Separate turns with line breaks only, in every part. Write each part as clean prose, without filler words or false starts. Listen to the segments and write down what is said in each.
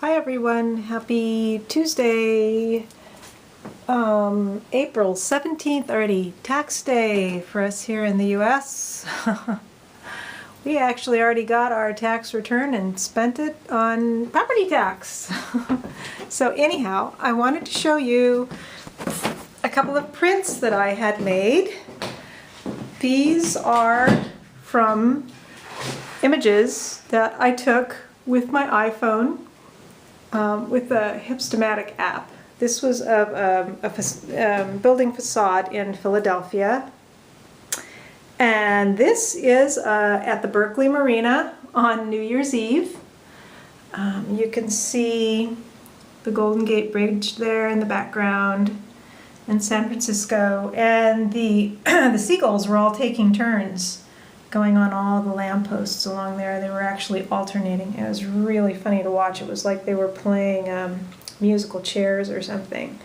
Hi everyone, happy Tuesday, April 17th already, tax day for us here in the US. We actually already got our tax return and spent it on property tax. So anyhow, I wanted to show you a couple of prints that I had made. These are from images that I took with my iPhone with the Hipstamatic app. This was of a building facade in Philadelphia. And this is at the Berkeley Marina on New Year's Eve. You can see the Golden Gate Bridge there in the background in San Francisco. And the seagulls were all taking turns going on all the lampposts along there. They were actually alternating. It was really funny to watch. It was like they were playing musical chairs or something.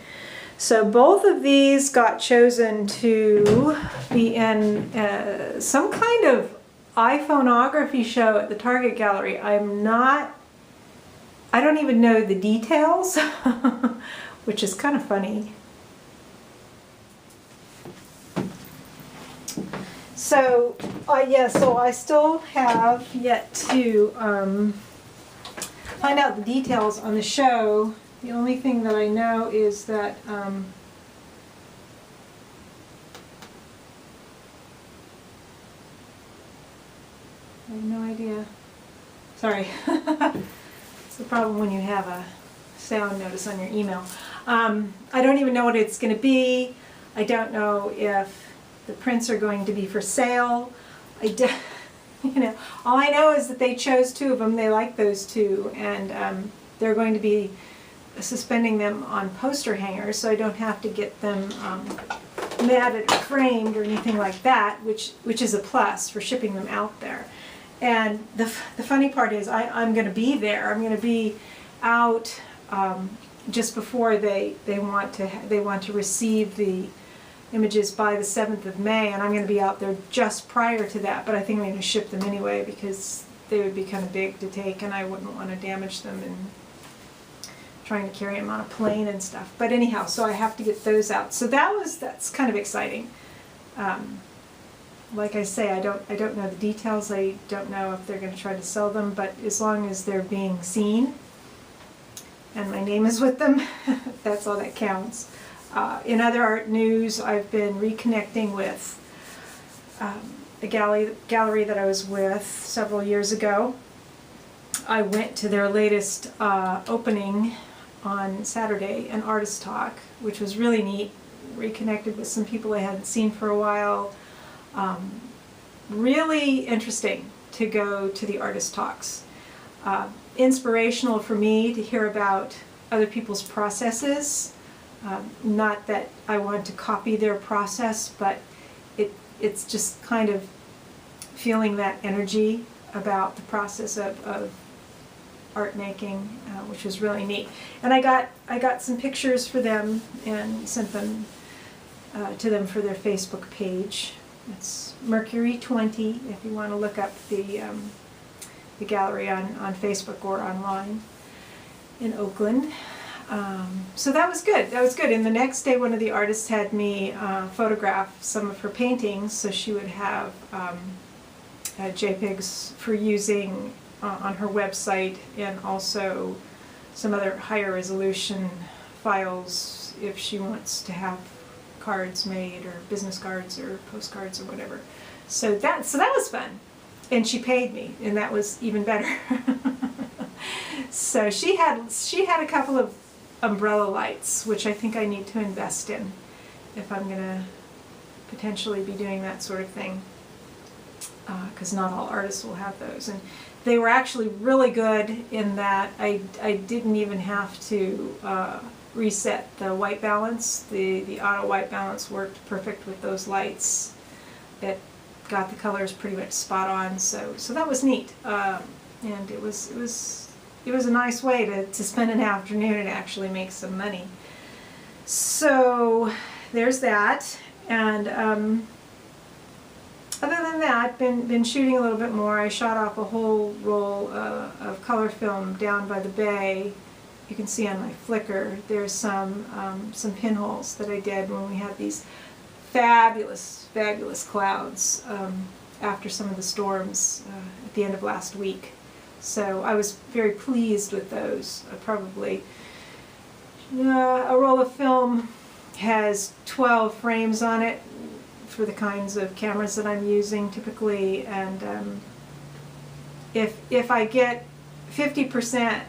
So both of these got chosen to be in some kind of iPhoneography show at the Target Gallery. I don't even know the details, which is kind of funny. So, so I still have yet to find out the details on the show. The only thing that I know is that I have no idea. Sorry. It's the problem when you have a sound notice on your email. I don't even know what it's going to be. I don't know if the prints are going to be for sale. All I know is that they chose two of them. They like those two, and they're going to be suspending them on poster hangers, so I don't have to get them matted or framed or anything like that, which is a plus for shipping them out there. And the funny part is I'm going to be there. I'm going to be out just before they want to receive the images by the 7th of May, and I'm going to be out there just prior to that, but I think I'm going to ship them anyway because they would be kind of big to take and I wouldn't want to damage them and trying to carry them on a plane and stuff. But anyhow, so I have to get those out. So that's kind of exciting. Like I say, I don't know the details. I don't know if they're going to try to sell them, but as long as they're being seen and my name is with them, that's all that counts. In other art news, I've been reconnecting with a gallery that I was with several years ago. I went to their latest opening on Saturday, an artist talk, which was really neat. Reconnected with some people I hadn't seen for a while. Really interesting to go to the artist talks. Inspirational for me to hear about other people's processes. Not that I want to copy their process, but it's just kind of feeling that energy about the process of art making, which was really neat. And I got some pictures for them and sent them to them for their Facebook page. It's Mercury 20 if you want to look up the gallery on Facebook or online in Oakland. So that was good. That was good. And the next day, one of the artists had me photograph some of her paintings, so she would have JPEGs for using on her website, and also some other higher resolution files if she wants to have cards made, or business cards or postcards or whatever. So that was fun, and she paid me, and that was even better. So she had a couple of umbrella lights, which I think I need to invest in if I'm going to potentially be doing that sort of thing, because not all artists will have those. And they were actually really good in that I didn't even have to reset the white balance. The auto white balance worked perfect with those lights. It got the colors pretty much spot on, so that was neat. And it was a nice way to spend an afternoon and actually make some money. So there's that. And other than than that, been shooting a little bit more. I shot off a whole roll of color film down by the bay. You can see on my Flickr. There's some pinholes that I did when we had these fabulous clouds after some of the storms at the end of last week. So I was very pleased with those. Probably a roll of film has 12 frames on it for the kinds of cameras that I'm using typically, and if I get 50%,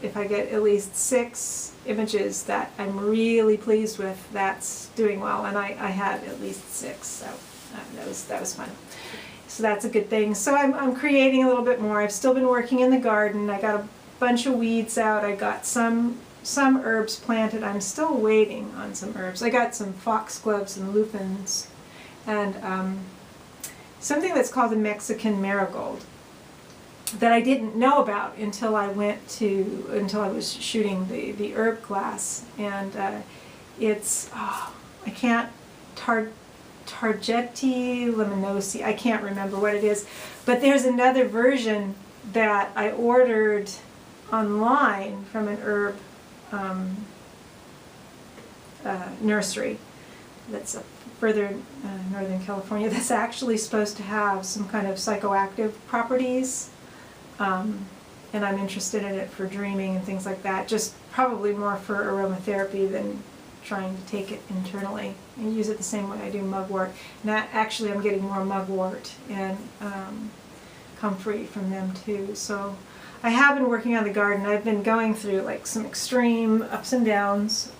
if I get at least 6 images that I'm really pleased with, that's doing well, and I had at least 6, so that was fun. So that's a good thing. So I'm creating a little bit more. I've still been working in the garden. I got a bunch of weeds out. I got some herbs planted. I'm still waiting on some herbs. I got some foxgloves and lupins, and something that's called a Mexican marigold that I didn't know about until I was shooting the herb class, and it's I can't Targetti leminosi. I can't remember what it is, but there's another version that I ordered online from an herb nursery that's further northern California, that's actually supposed to have some kind of psychoactive properties, and I'm interested in it for dreaming and things like that, just probably more for aromatherapy than trying to take it internally and use it the same way I do mugwort. And actually I'm getting more mugwort and comfrey from them too. So I have been working on the garden. I've been going through like some extreme ups and downs.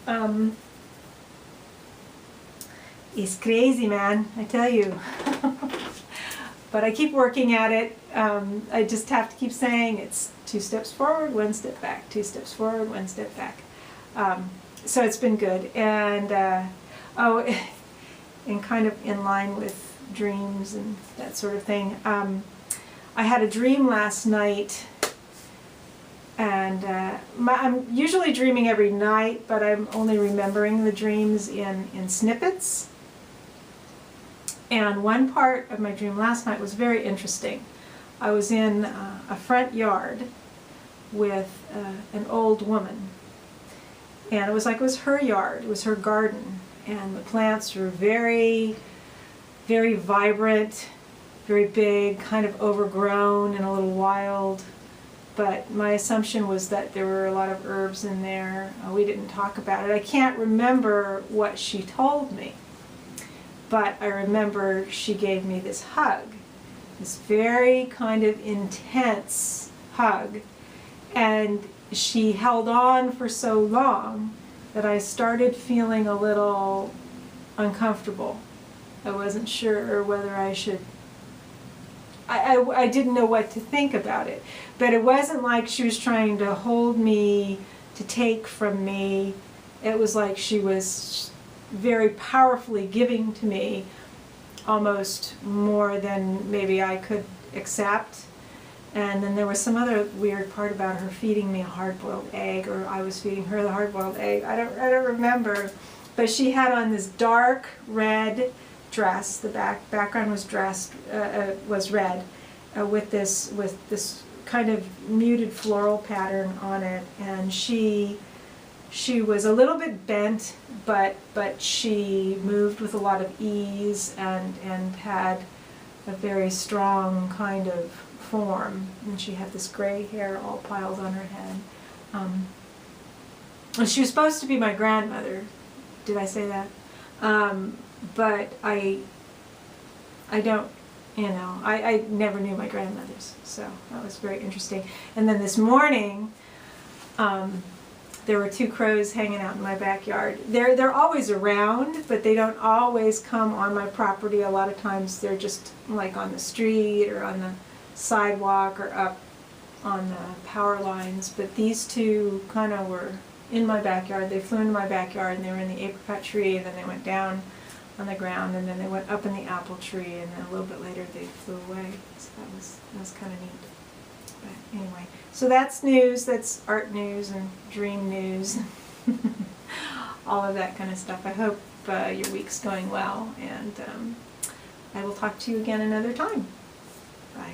It's crazy, man, I tell you. But I keep working at it. I just have to keep saying it's 2 steps forward, 1 step back, 2 steps forward, 1 step back. So it's been good, and and kind of in line with dreams and that sort of thing. I had a dream last night, and I'm usually dreaming every night, but I'm only remembering the dreams in snippets. And one part of my dream last night was very interesting. I was in a front yard with an old woman. And it was like it was her yard, it was her garden, and the plants were very, very vibrant, very big, kind of overgrown and a little wild. But my assumption was that there were a lot of herbs in there. We didn't talk about it. I can't remember what she told me, but I remember she gave me this hug, this very kind of intense hug, and she held on for so long that I started feeling a little uncomfortable. I wasn't sure whether I should, I didn't know what to think about it. But it wasn't like she was trying to hold me, to take from me. It was like she was very powerfully giving to me almost more than maybe I could accept. And then there was some other weird part about her feeding me a hard-boiled egg, or I was feeding her the hard-boiled egg. I don't remember. But she had on this dark red dress. The background was red, with this kind of muted floral pattern on it. And she was a little bit bent, but she moved with a lot of ease and had a very strong kind of form, and she had this gray hair all piled on her head. And she was supposed to be my grandmother. Did I say that? But I don't, I never knew my grandmothers, so that was very interesting. And then this morning, there were 2 crows hanging out in my backyard. They're always around, but they don't always come on my property. A lot of times they're just like on the street or on the sidewalk or up on the power lines. But these 2 kind of were in my backyard. They flew into my backyard, and they were in the apricot tree, and then they went down on the ground, and then they went up in the apple tree, and then a little bit later they flew away. So that was kind of neat. But anyway, so that's news. That's art news and dream news. All of that kind of stuff. I hope your week's going well, and I will talk to you again another time. Bye.